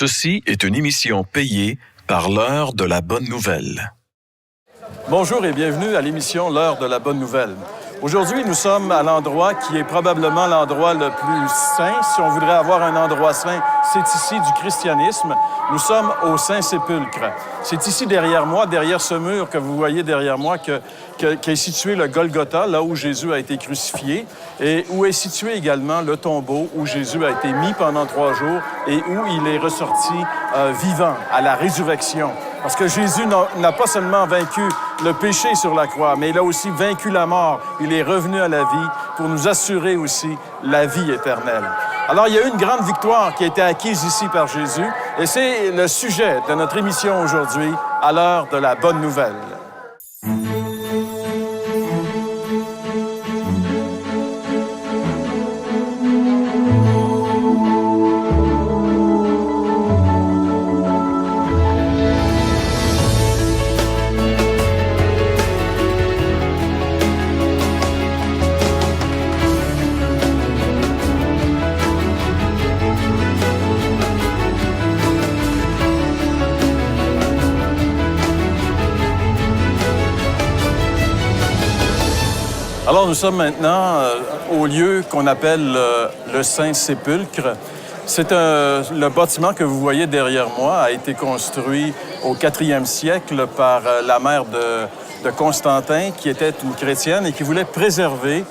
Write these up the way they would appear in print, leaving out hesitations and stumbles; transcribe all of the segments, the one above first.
Ceci est une émission payée par l'heure de la bonne nouvelle. Bonjour et bienvenue à l'émission L'heure de la bonne nouvelle. Aujourd'hui, nous sommes à l'endroit qui est probablement l'endroit le plus saint. Si on voudrait avoir un endroit saint, c'est ici du christianisme. Nous sommes au Saint-Sépulcre. C'est ici derrière moi, derrière ce mur que vous voyez derrière moi, qu'est situé le Golgotha, là où Jésus a été crucifié, et où est situé également le tombeau où Jésus a été mis pendant 3 jours et où il est ressorti vivant à la résurrection. Parce que Jésus n'a pas seulement vaincu le péché sur la croix, mais il a aussi vaincu la mort. Il est revenu à la vie pour nous assurer aussi la vie éternelle. Alors, il y a eu une grande victoire qui a été acquise ici par Jésus, et c'est le sujet de notre émission aujourd'hui, à l'heure de la bonne nouvelle. Alors, nous sommes maintenant au lieu qu'on appelle le Saint-Sépulcre. Le bâtiment que vous voyez derrière moi a été construit au 4e siècle par la mère de Constantin, qui était une chrétienne et qui voulait préserver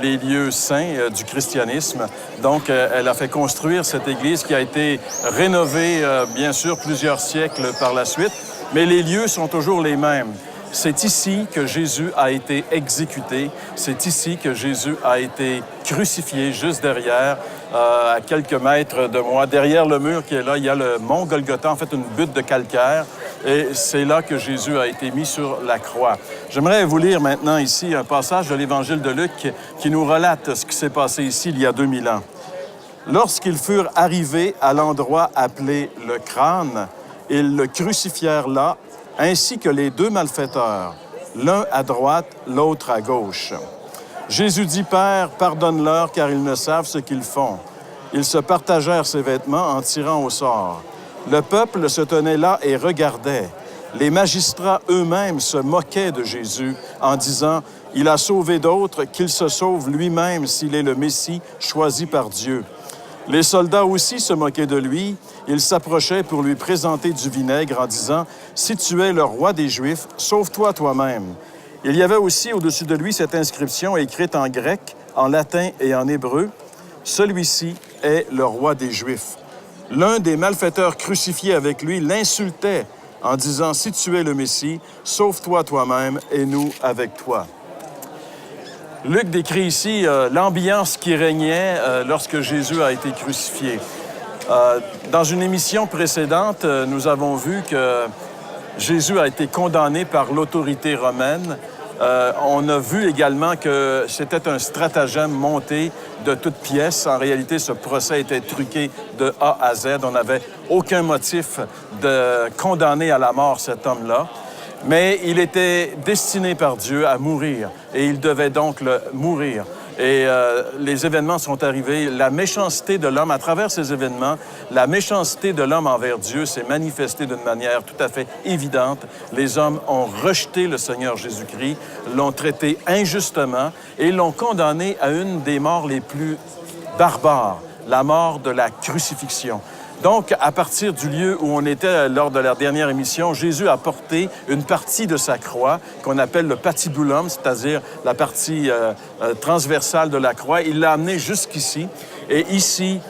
les lieux saints du christianisme. Donc, elle a fait construire cette église qui a été rénovée, bien sûr, plusieurs siècles par la suite, mais les lieux sont toujours les mêmes. C'est ici que Jésus a été exécuté. C'est ici que Jésus a été crucifié, juste derrière, à quelques mètres de moi. Derrière le mur qui est là, il y a le mont Golgotha, en fait une butte de calcaire. Et c'est là que Jésus a été mis sur la croix. J'aimerais vous lire maintenant ici un passage de l'Évangile de Luc qui nous relate ce qui s'est passé ici il y a 2000 ans. Lorsqu'ils furent arrivés à l'endroit appelé le Crâne, ils le crucifièrent là, ainsi que les 2 malfaiteurs, l'un à droite, l'autre à gauche. Jésus dit, « Père, pardonne-leur, car ils ne savent ce qu'ils font. » Ils se partagèrent ses vêtements en tirant au sort. Le peuple se tenait là et regardait. Les magistrats eux-mêmes se moquaient de Jésus en disant, « Il a sauvé d'autres, qu'il se sauve lui-même s'il est le Messie choisi par Dieu. » Les soldats aussi se moquaient de lui. Ils s'approchaient pour lui présenter du vinaigre en disant, « Si tu es le roi des Juifs, sauve-toi toi-même. » Il y avait aussi au-dessus de lui cette inscription écrite en grec, en latin et en hébreu, « Celui-ci est le roi des Juifs. » L'un des malfaiteurs crucifiés avec lui l'insultait en disant, « Si tu es le Messie, sauve-toi toi-même et nous avec toi. » Luc décrit ici l'ambiance qui régnait lorsque Jésus a été crucifié. Dans une émission précédente, nous avons vu que Jésus a été condamné par l'autorité romaine. On a vu également que c'était un stratagème monté de toutes pièces. En réalité, ce procès était truqué de A à Z. On n'avait aucun motif de condamner à la mort cet homme-là. Mais il était destiné par Dieu à mourir et il devait donc mourir. Et les événements sont arrivés. La méchanceté de l'homme, à travers ces événements, la méchanceté de l'homme envers Dieu s'est manifestée d'une manière tout à fait évidente. Les hommes ont rejeté le Seigneur Jésus-Christ, l'ont traité injustement et l'ont condamné à une des morts les plus barbares, la mort de la crucifixion. Donc, à partir du lieu où on était lors de la dernière émission, Jésus a porté une partie de sa croix qu'on appelle le patibulum, c'est-à-dire la partie transversale de la croix. Il l'a amené jusqu'ici. Et ici,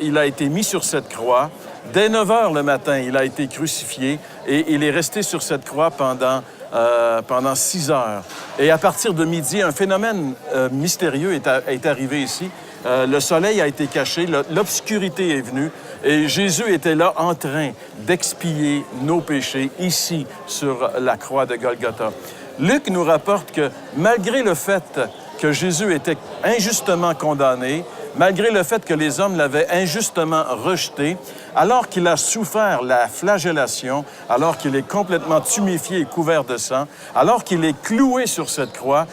il a été mis sur cette croix. Dès 9 heures le matin, il a été crucifié et il est resté sur cette croix pendant 6 heures. Et à partir de midi, un phénomène mystérieux est arrivé ici. Le soleil a été caché, l'obscurité est venue et Jésus était là en train d'expier nos péchés ici sur la croix de Golgotha. Luc nous rapporte que malgré le fait que Jésus était injustement condamné, malgré le fait que les hommes l'avaient injustement rejeté, alors qu'il a souffert la flagellation, alors qu'il est complètement tuméfié et couvert de sang, alors qu'il est cloué sur cette croix,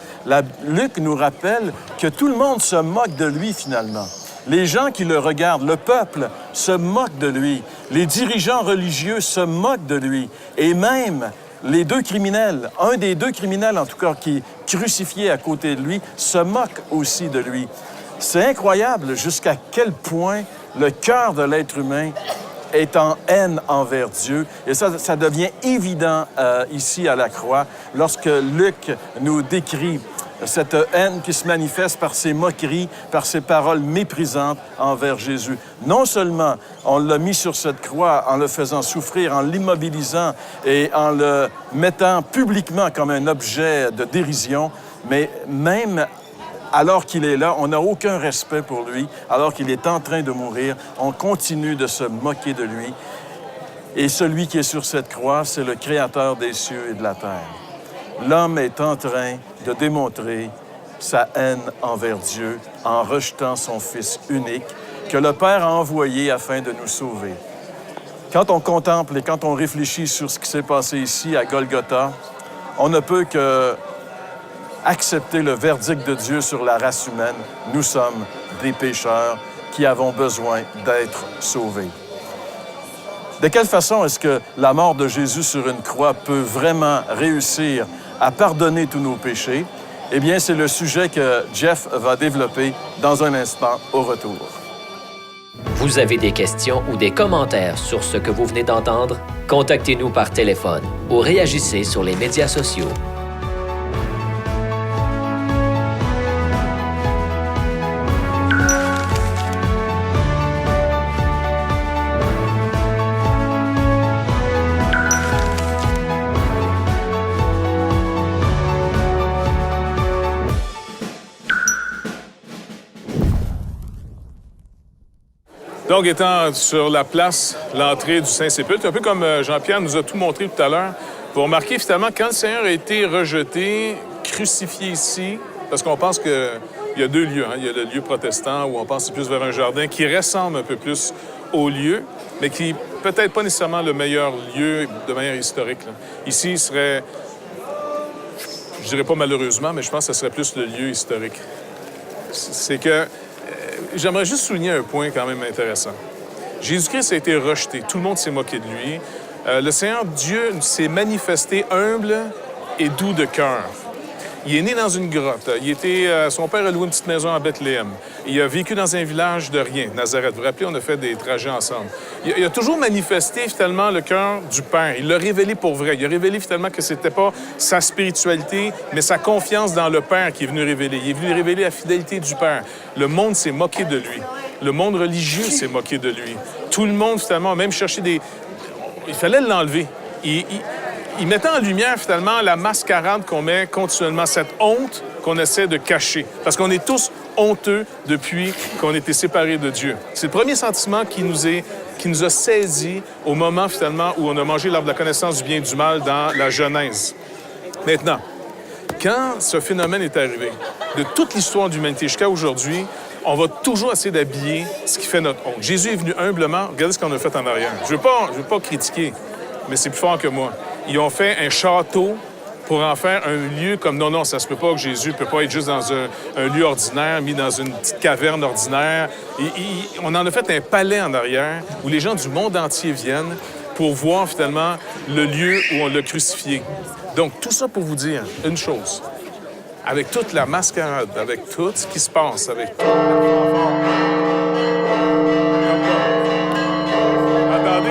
Luc nous rappelle que tout le monde se moque de lui finalement. Les gens qui le regardent, le peuple, se moquent de lui. Les dirigeants religieux se moquent de lui. Et même les deux criminels, un des deux criminels en tout cas qui est crucifié à côté de lui, se moque aussi de lui. C'est incroyable jusqu'à quel point le cœur de l'être humain est en haine envers Dieu. Et ça devient évident ici à la croix lorsque Luc nous décrit cette haine qui se manifeste par ses moqueries, par ses paroles méprisantes envers Jésus. Non seulement on l'a mis sur cette croix en le faisant souffrir, en l'immobilisant et en le mettant publiquement comme un objet de dérision, mais même alors qu'il est là, on n'a aucun respect pour lui. Alors qu'il est en train de mourir, on continue de se moquer de lui. Et celui qui est sur cette croix, c'est le Créateur des cieux et de la terre. L'homme est en train de démontrer sa haine envers Dieu en rejetant son Fils unique que le Père a envoyé afin de nous sauver. Quand on contemple et quand on réfléchit sur ce qui s'est passé ici à Golgotha, on ne peut que accepter le verdict de Dieu sur la race humaine. Nous sommes des pécheurs qui avons besoin d'être sauvés. De quelle façon est-ce que la mort de Jésus sur une croix peut vraiment réussir à pardonner tous nos péchés? Eh bien, c'est le sujet que Jeff va développer dans un instant au retour. Vous avez des questions ou des commentaires sur ce que vous venez d'entendre? Contactez-nous par téléphone ou réagissez sur les médias sociaux. Donc, étant sur la place, l'entrée du Saint-Sépulcre, un peu comme Jean-Pierre nous a tout montré tout à l'heure, vous remarquez finalement quand le Seigneur a été rejeté, crucifié ici, parce qu'on pense qu'il y a deux lieux. Il y a le lieu protestant où on pense plus vers un jardin qui ressemble un peu plus au lieu, mais qui peut-être pas nécessairement le meilleur lieu de manière historique. Là. Ici, il serait, je dirais pas malheureusement, mais je pense que ce serait plus le lieu historique. C'est que j'aimerais juste souligner un point quand même intéressant. Jésus-Christ a été rejeté. Tout le monde s'est moqué de lui. Le Seigneur Dieu s'est manifesté humble et doux de cœur. Il est né dans une grotte. Son père a loué une petite maison à Bethléem. Il a vécu dans un village de rien, Nazareth. Vous vous rappelez, on a fait des trajets ensemble. Il a toujours manifesté finalement le cœur du Père. Il l'a révélé pour vrai. Il a révélé finalement que c'était pas sa spiritualité, mais sa confiance dans le Père qui est venu révéler. Il est venu révéler la fidélité du Père. Le monde s'est moqué de lui. Le monde religieux s'est moqué de lui. Tout le monde finalement a même cherché des... Il fallait l'enlever. Il mettait en lumière, finalement, la mascarade qu'on met continuellement, cette honte qu'on essaie de cacher. Parce qu'on est tous honteux depuis qu'on était séparés de Dieu. C'est le premier sentiment qui nous a saisis au moment, finalement, où on a mangé l'arbre de la connaissance du bien et du mal dans la Genèse. Maintenant, quand ce phénomène est arrivé, de toute l'histoire de l'humanité jusqu'à aujourd'hui, on va toujours essayer d'habiller ce qui fait notre honte. Jésus est venu humblement. Regardez ce qu'on a fait en arrière. Je veux pas critiquer, mais c'est plus fort que moi. Ils ont fait un château pour en faire un lieu comme... Non, ça se peut pas que Jésus ne peut pas être juste dans un lieu ordinaire, mis dans une petite caverne ordinaire. On en a fait un palais en arrière où les gens du monde entier viennent pour voir finalement le lieu où on l'a crucifié. Donc, tout ça pour vous dire une chose. Avec toute la mascarade, avec tout ce qui se passe, avec tout... Attendez.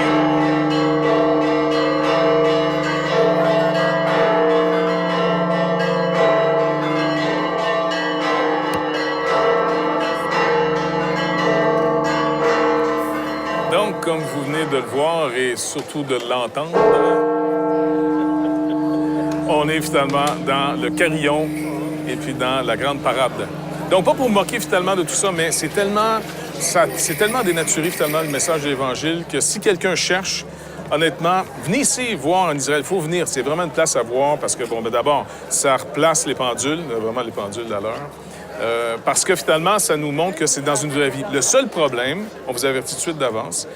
Donc, comme vous venez de le voir et surtout de l'entendre, on est finalement dans le carillon et puis dans la grande parade. Donc, pas pour moquer finalement de tout ça, mais c'est tellement dénaturé finalement le message de l'Évangile que si quelqu'un cherche, honnêtement, venez ici voir en Israël. Il faut venir. C'est vraiment une place à voir parce que, d'abord, ça replace les pendules, vraiment les pendules à l'heure. Parce que finalement, ça nous montre que c'est dans une vraie vie. Le seul problème, on vous avertit tout de suite d'avance,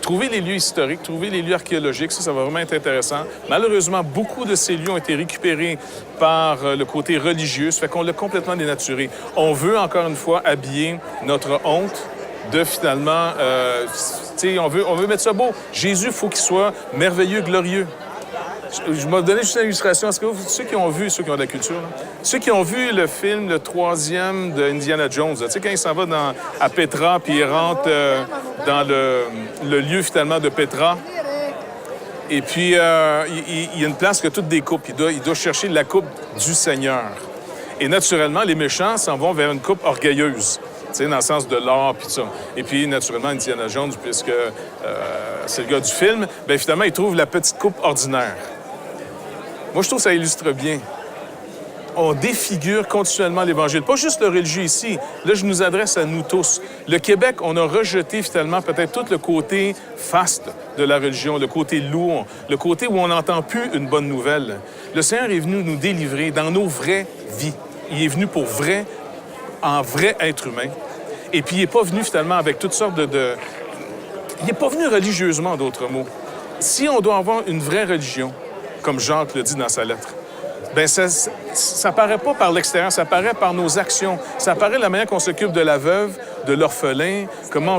trouver les lieux historiques, trouver les lieux archéologiques, ça va vraiment être intéressant. Malheureusement, beaucoup de ces lieux ont été récupérés par le côté religieux, ça fait qu'on l'a complètement dénaturé. On veut, encore une fois, habiller notre honte de finalement, tu sais, on veut mettre ça beau. Jésus, il faut qu'il soit merveilleux, glorieux. Je m'ai donné juste une illustration. Est-ce que ceux qui ont vu, ceux qui ont de la culture, là, ceux qui ont vu le film, le 3e de Indiana Jones, tu sais, quand il s'en va à Petra, puis il rentre dans le lieu finalement de Petra, et puis il y a une place qui a toutes des coupes. Il doit chercher la coupe du Seigneur. Et naturellement, les méchants s'en vont vers une coupe orgueilleuse. Tu sais, dans le sens de l'or, puis tout ça. Et puis, naturellement, Indiana Jones, puisque c'est le gars du film, bien, finalement, il trouve la petite coupe ordinaire. Moi, je trouve que ça illustre bien. On défigure continuellement l'Évangile. Pas juste le religieux ici. Là, je nous adresse à nous tous. Le Québec, on a rejeté finalement peut-être tout le côté faste de la religion, le côté lourd, le côté où on n'entend plus une bonne nouvelle. Le Seigneur est venu nous délivrer dans nos vraies vies. Il est venu pour vrai, en vrai être humain. Et puis, il n'est pas venu finalement avec toutes sortes de... Il n'est pas venu religieusement, d'autres mots. Si on doit avoir une vraie religion, comme Jacques le dit dans sa lettre, bien, ça paraît pas par l'extérieur, ça paraît par nos actions. Ça paraît la manière qu'on s'occupe de la veuve, de l'orphelin, comment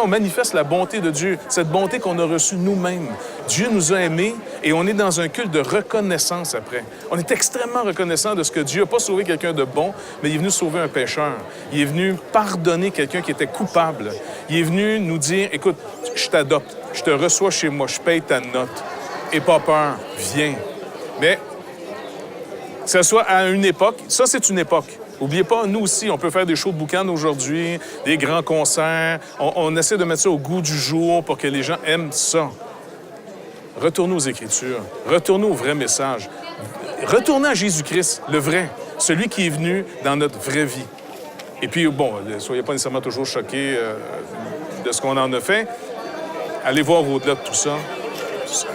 on manifeste la bonté de Dieu, cette bonté qu'on a reçue nous-mêmes. Dieu nous a aimés et on est dans un culte de reconnaissance après. On est extrêmement reconnaissant de ce que Dieu n'a pas sauvé quelqu'un de bon, mais il est venu sauver un pécheur. Il est venu pardonner quelqu'un qui était coupable. Il est venu nous dire, écoute, je t'adopte, je te reçois chez moi, je paye ta note. Et pas peur, viens. Mais que ce soit à une époque, ça, c'est une époque. N'oubliez pas, nous aussi, on peut faire des shows de boucan aujourd'hui, des grands concerts. On essaie de mettre ça au goût du jour pour que les gens aiment ça. Retournez aux Écritures. Retournez au vrai message. Retournez à Jésus-Christ, le vrai, celui qui est venu dans notre vraie vie. Et puis, bon, ne soyez pas nécessairement toujours choqués de ce qu'on en a fait. Allez voir au-delà de tout ça.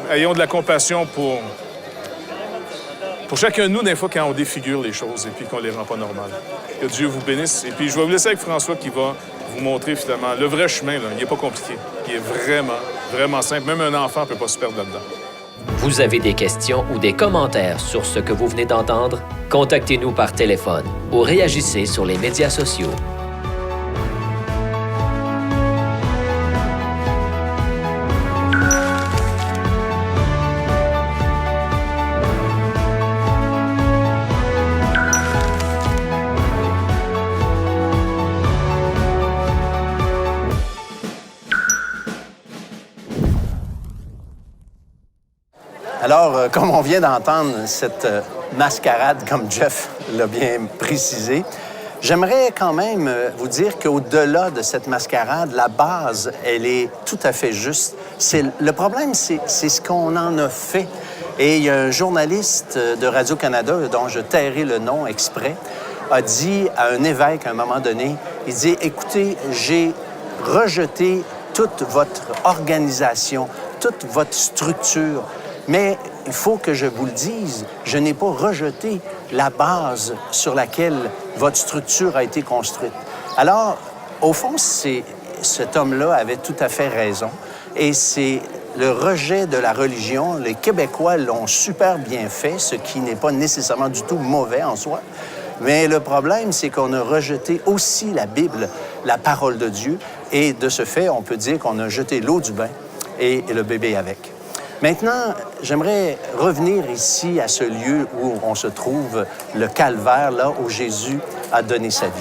Ayons de la compassion pour chacun de nous, des fois, quand on défigure les choses et puis qu'on les rend pas normales. Que Dieu vous bénisse. Et puis, je vais vous laisser avec François qui va vous montrer, finalement, le vrai chemin, là. Il n'est pas compliqué. Il est vraiment, vraiment simple. Même un enfant ne peut pas se perdre là-dedans. Vous avez des questions ou des commentaires sur ce que vous venez d'entendre? Contactez-nous par téléphone ou réagissez sur les médias sociaux. Alors, comme on vient d'entendre cette mascarade, comme Jeff l'a bien précisé, j'aimerais quand même vous dire qu'au-delà de cette mascarade, la base, elle est tout à fait juste. Le problème, c'est ce qu'on en a fait. Et il y a un journaliste de Radio-Canada, dont je tairai le nom exprès, a dit à un évêque à un moment donné, il dit, écoutez, j'ai rejeté toute votre organisation, toute votre structure. Mais il faut que je vous le dise, je n'ai pas rejeté la base sur laquelle votre structure a été construite. Alors, au fond, cet homme-là avait tout à fait raison. Et c'est le rejet de la religion. Les Québécois l'ont super bien fait, ce qui n'est pas nécessairement du tout mauvais en soi. Mais le problème, c'est qu'on a rejeté aussi la Bible, la parole de Dieu. Et de ce fait, on peut dire qu'on a jeté l'eau du bain et le bébé avec. Maintenant, j'aimerais revenir ici à ce lieu où on se trouve, le calvaire, là où Jésus a donné sa vie.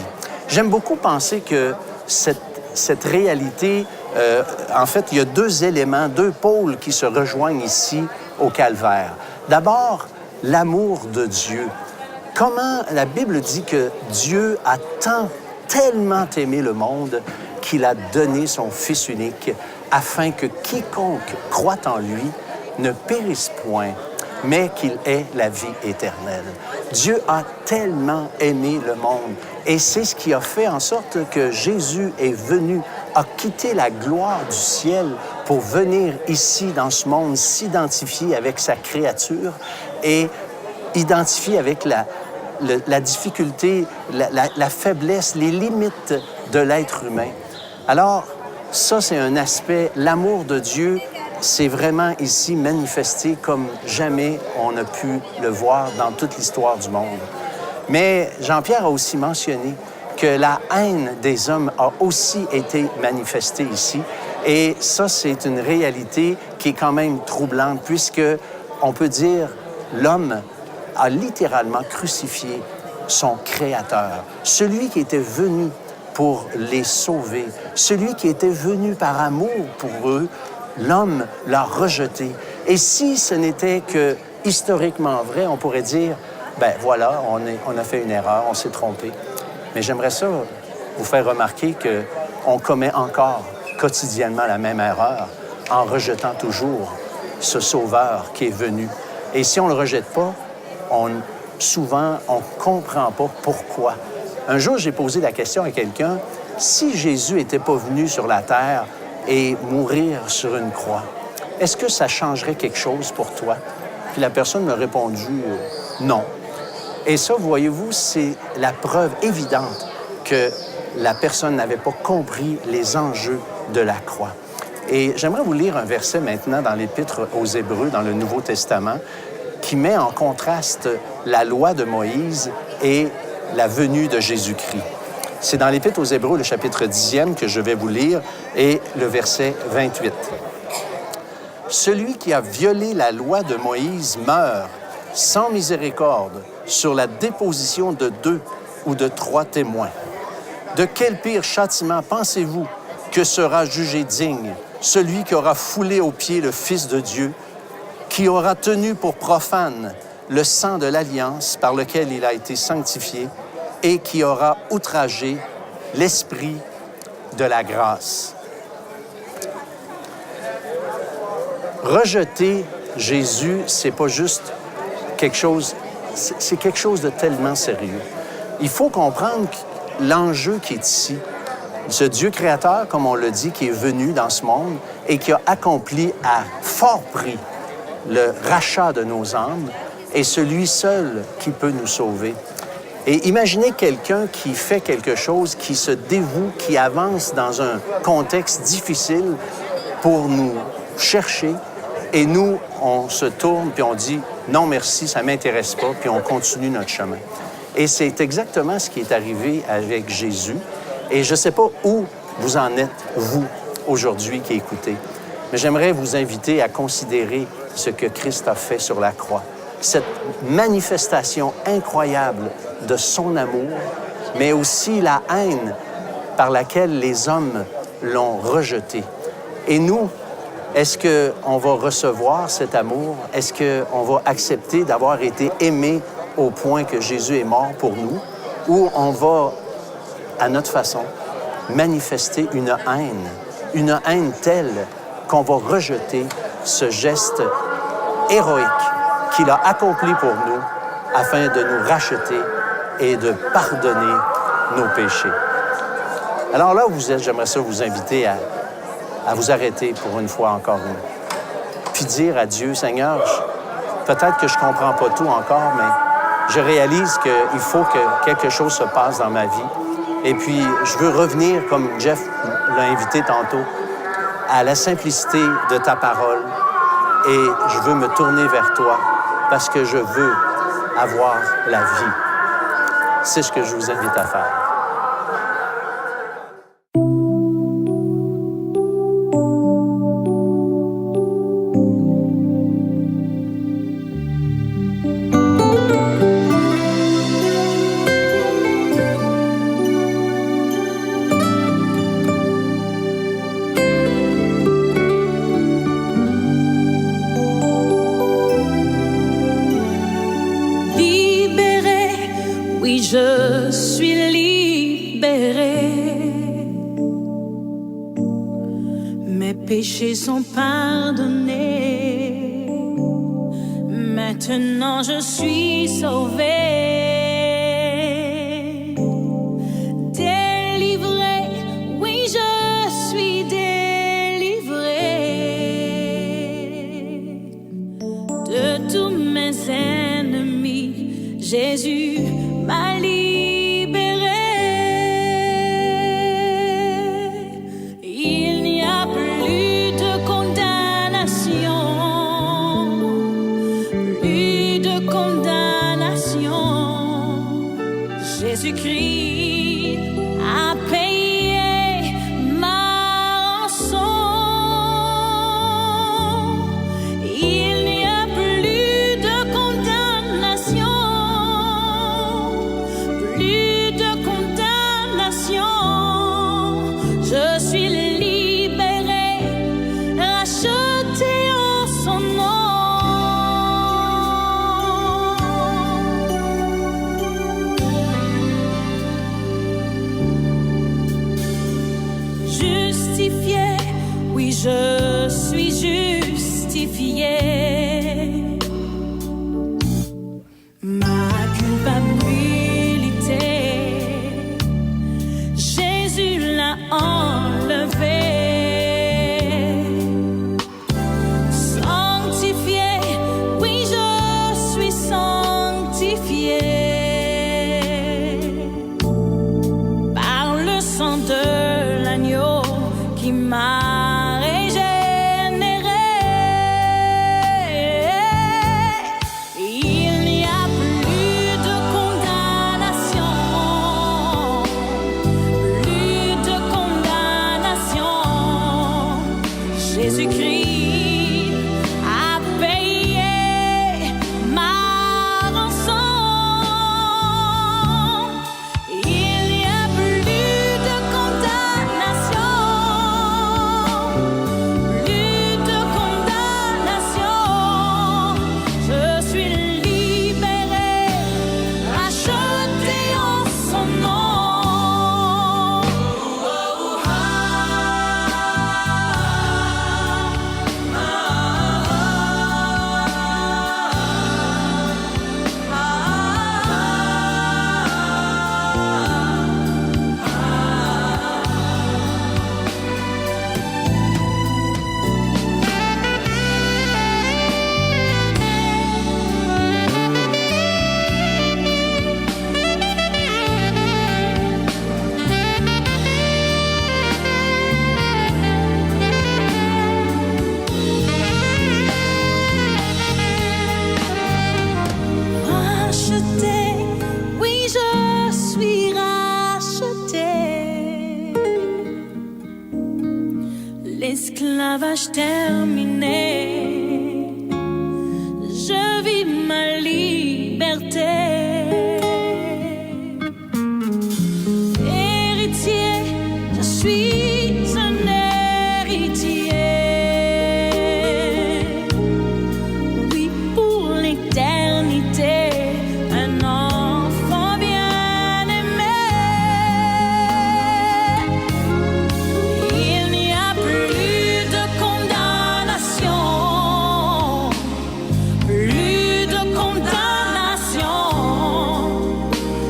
J'aime beaucoup penser que cette réalité, en fait, il y a deux éléments, deux pôles qui se rejoignent ici au calvaire. D'abord, l'amour de Dieu. Comment la Bible dit que Dieu a tellement aimé le monde qu'il a donné son Fils unique afin que quiconque croit en lui ne périsse point, mais qu'il ait la vie éternelle. Dieu a tellement aimé le monde et c'est ce qui a fait en sorte que Jésus est venu, a quitté la gloire du ciel pour venir ici dans ce monde, s'identifier avec sa créature et identifier avec la difficulté, la faiblesse, les limites de l'être humain. Alors, ça, c'est un aspect, l'amour de Dieu, c'est vraiment ici manifesté comme jamais on a pu le voir dans toute l'histoire du monde. Mais Jean-Pierre a aussi mentionné que la haine des hommes a aussi été manifestée ici. Et ça, c'est une réalité qui est quand même troublante, puisque on peut dire l'homme a littéralement crucifié son Créateur, celui qui était venu pour les sauver, celui qui était venu par amour pour eux. L'homme l'a rejeté. Et si ce n'était que historiquement vrai, on pourrait dire, ben voilà, on a fait une erreur, on s'est trompé. Mais j'aimerais ça vous faire remarquer qu'on commet encore quotidiennement la même erreur en rejetant toujours ce Sauveur qui est venu. Et si on ne le rejette pas, souvent, on ne comprend pas pourquoi. Un jour, j'ai posé la question à quelqu'un, si Jésus n'était pas venu sur la terre et mourir sur une croix, est-ce que ça changerait quelque chose pour toi? Puis la personne m'a répondu non. Et ça, voyez-vous, c'est la preuve évidente que la personne n'avait pas compris les enjeux de la croix. Et j'aimerais vous lire un verset maintenant dans l'Épître aux Hébreux, dans le Nouveau Testament, qui met en contraste la loi de Moïse et la venue de Jésus-Christ. C'est dans l'Épître aux Hébreux, le chapitre 10e, que je vais vous lire, et le verset 28. « Celui qui a violé la loi de Moïse meurt sans miséricorde sur la déposition de 2 ou de 3 témoins. De quel pire châtiment pensez-vous que sera jugé digne celui qui aura foulé aux pieds le Fils de Dieu, qui aura tenu pour profane le sang de l'alliance par lequel il a été sanctifié et qui aura outragé l'Esprit de la grâce. » Rejeter Jésus, c'est pas juste quelque chose, c'est quelque chose de tellement sérieux. Il faut comprendre l'enjeu qui est ici. Ce Dieu créateur, comme on le dit, qui est venu dans ce monde et qui a accompli à fort prix le rachat de nos âmes, est celui seul qui peut nous sauver. Et imaginez quelqu'un qui fait quelque chose, qui se dévoue, qui avance dans un contexte difficile pour nous chercher. Et nous, on se tourne puis on dit « non, merci, ça ne m'intéresse pas », puis on continue notre chemin. Et c'est exactement ce qui est arrivé avec Jésus. Et je ne sais pas où vous en êtes, vous, aujourd'hui, qui écoutez. Mais j'aimerais vous inviter à considérer ce que Christ a fait sur la croix. Cette manifestation incroyable de son amour, mais aussi la haine par laquelle les hommes l'ont rejeté. Et nous, est-ce qu'on va recevoir cet amour? Est-ce qu'on va accepter d'avoir été aimé au point que Jésus est mort pour nous? Ou on va, à notre façon, manifester une haine telle qu'on va rejeter ce geste héroïque qu'il a accompli pour nous afin de nous racheter et de pardonner nos péchés. Alors là où vous êtes, j'aimerais ça vous inviter à vous arrêter pour une fois encore une. Puis dire à Dieu, Seigneur, peut-être que je ne comprends pas tout encore, mais je réalise qu'il faut que quelque chose se passe dans ma vie. Et puis, je veux revenir, comme Jeff l'a invité tantôt, à la simplicité de ta parole. Et je veux me tourner vers toi parce que je veux avoir la vie. C'est ce que je vous invite à faire. Je suis libérée. Mes péchés sont pardonnés. Maintenant je suis sauvée. Délivrée, oui je suis délivrée. De tous mes ennemis, Jésus m'a libéré. Il n'y a plus de condamnation, plus de condamnation. Jésus-Christ l'esclavage terminé. Je vis ma liberté. Héritier, je suis un héritier. Oui, pour l'éternité, un enfant bien-aimé. Il n'y a plus de condamnation, plus de condamnation.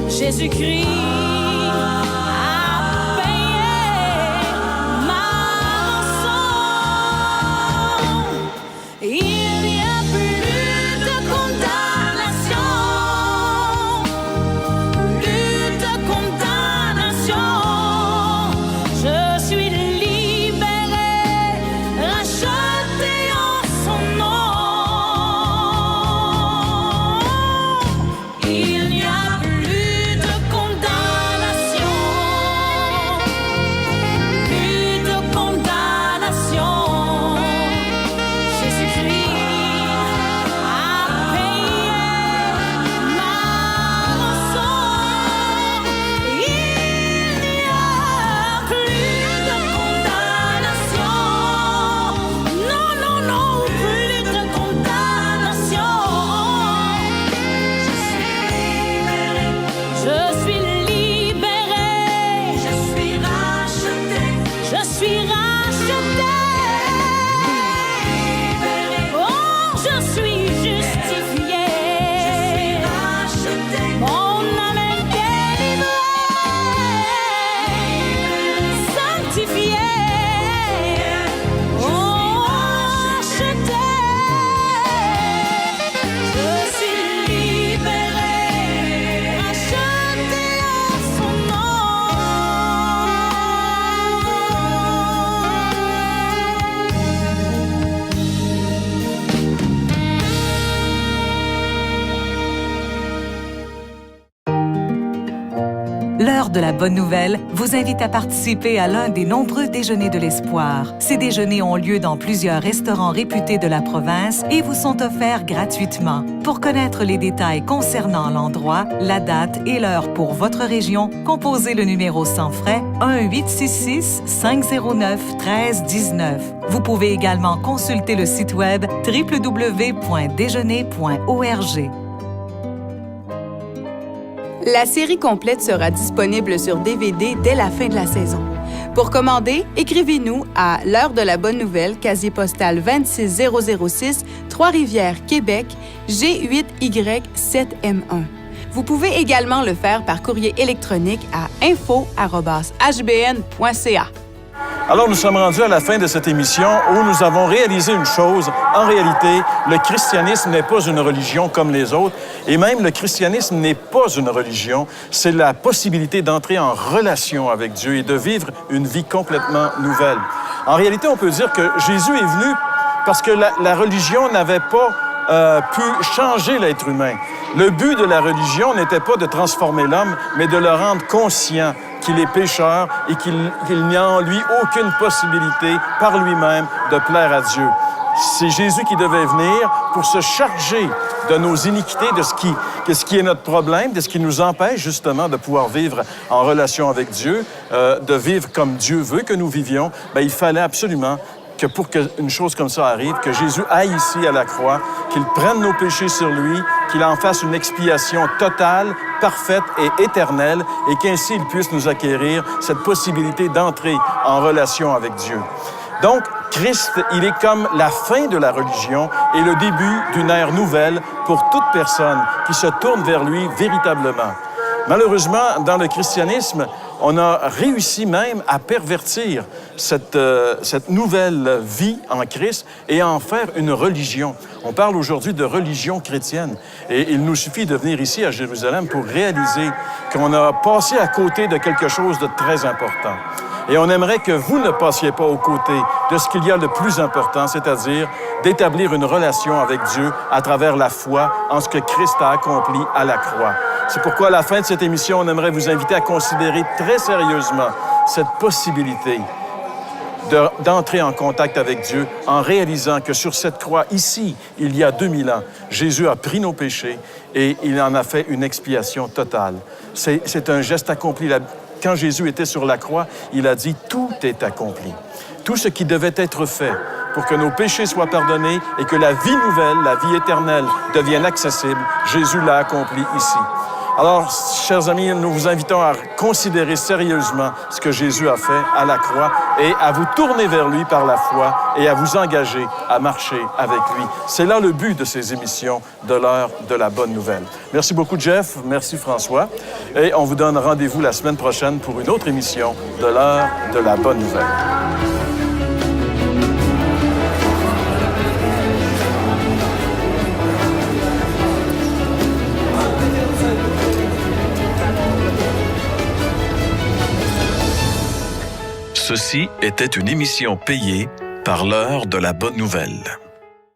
Jésus-Christ a payé ma rançon. Il n'y a plus de condamnation, plus de condamnation. Je suis libéré, racheté en son nom. Il n'y a plus de condamnation, plus de condamnation. Jésus-Christ a payé ma rançon. Il n'y a plus de condamnation. Non, non, non, plus de condamnation. Je suis libéré, je suis racheté, je suis racheté. Oh, je suis justifié, mon âme est délivrée, sanctifié, oh, racheté. Je suis libéré, racheté en son L'heure de la bonne nouvelle vous invite à participer à l'un des nombreux déjeuners de l'espoir. Ces déjeuners ont lieu dans plusieurs restaurants réputés de la province et vous sont offerts gratuitement. Pour connaître les détails concernant l'endroit, la date et l'heure pour votre région, composez le numéro sans frais 1-866-509-1319. Vous pouvez également consulter le site web www.déjeuner.org. La série complète sera disponible sur DVD dès la fin de la saison. Pour commander, écrivez-nous à L'heure de la bonne nouvelle, casier postal 26006, Trois-Rivières, Québec, G8Y7M1. Vous pouvez également le faire par courrier électronique à info@hbn.ca. Alors, nous sommes rendus à la fin de cette émission où nous avons réalisé une chose. En réalité, le christianisme n'est pas une religion comme les autres. Et même le christianisme n'est pas une religion. C'est la possibilité d'entrer en relation avec Dieu et de vivre une vie complètement nouvelle. En réalité, on peut dire que Jésus est venu parce que la religion n'avait pas pu changer l'être humain. Le but de la religion n'était pas de transformer l'homme, mais de le rendre conscient qu'il est pécheur et qu'il n'y a en lui aucune possibilité par lui-même de plaire à Dieu. C'est Jésus qui devait venir pour se charger de nos iniquités, de ce qui est notre problème, de ce qui nous empêche justement de pouvoir vivre en relation avec Dieu, de vivre comme Dieu veut que nous vivions. Bien, il fallait absolument que pour qu'une chose comme ça arrive, que Jésus aille ici à la croix, qu'il prenne nos péchés sur lui, qu'il en fasse une expiation totale, parfaite et éternelle, et qu'ainsi il puisse nous acquérir cette possibilité d'entrer en relation avec Dieu. Donc, Christ, il est comme la fin de la religion et le début d'une ère nouvelle pour toute personne qui se tourne vers lui véritablement. Malheureusement, dans le christianisme, on a réussi même à pervertir cette nouvelle vie en Christ et à en faire une religion. On parle aujourd'hui de religion chrétienne. Et il nous suffit de venir ici à Jérusalem pour réaliser qu'on a passé à côté de quelque chose de très important. Et on aimerait que vous ne passiez pas aux côtés de ce qu'il y a de plus important, c'est-à-dire d'établir une relation avec Dieu à travers la foi en ce que Christ a accompli à la croix. C'est pourquoi, à la fin de cette émission, on aimerait vous inviter à considérer très sérieusement cette possibilité d'entrer en contact avec Dieu en réalisant que sur cette croix, ici, il y a 2000 ans, Jésus a pris nos péchés et il en a fait une expiation totale. C'est un geste accompli. Quand Jésus était sur la croix, il a dit « Tout est accompli ». Tout ce qui devait être fait pour que nos péchés soient pardonnés et que la vie nouvelle, la vie éternelle, devienne accessible, Jésus l'a accompli ici. Alors, chers amis, nous vous invitons à considérer sérieusement ce que Jésus a fait à la croix et à vous tourner vers lui par la foi et à vous engager à marcher avec lui. C'est là le but de ces émissions de l'heure de la bonne nouvelle. Merci beaucoup, Jeff. Merci, François. Et on vous donne rendez-vous la semaine prochaine pour une autre émission de l'heure de la bonne nouvelle. Ceci était une émission payée par l'heure de la bonne nouvelle.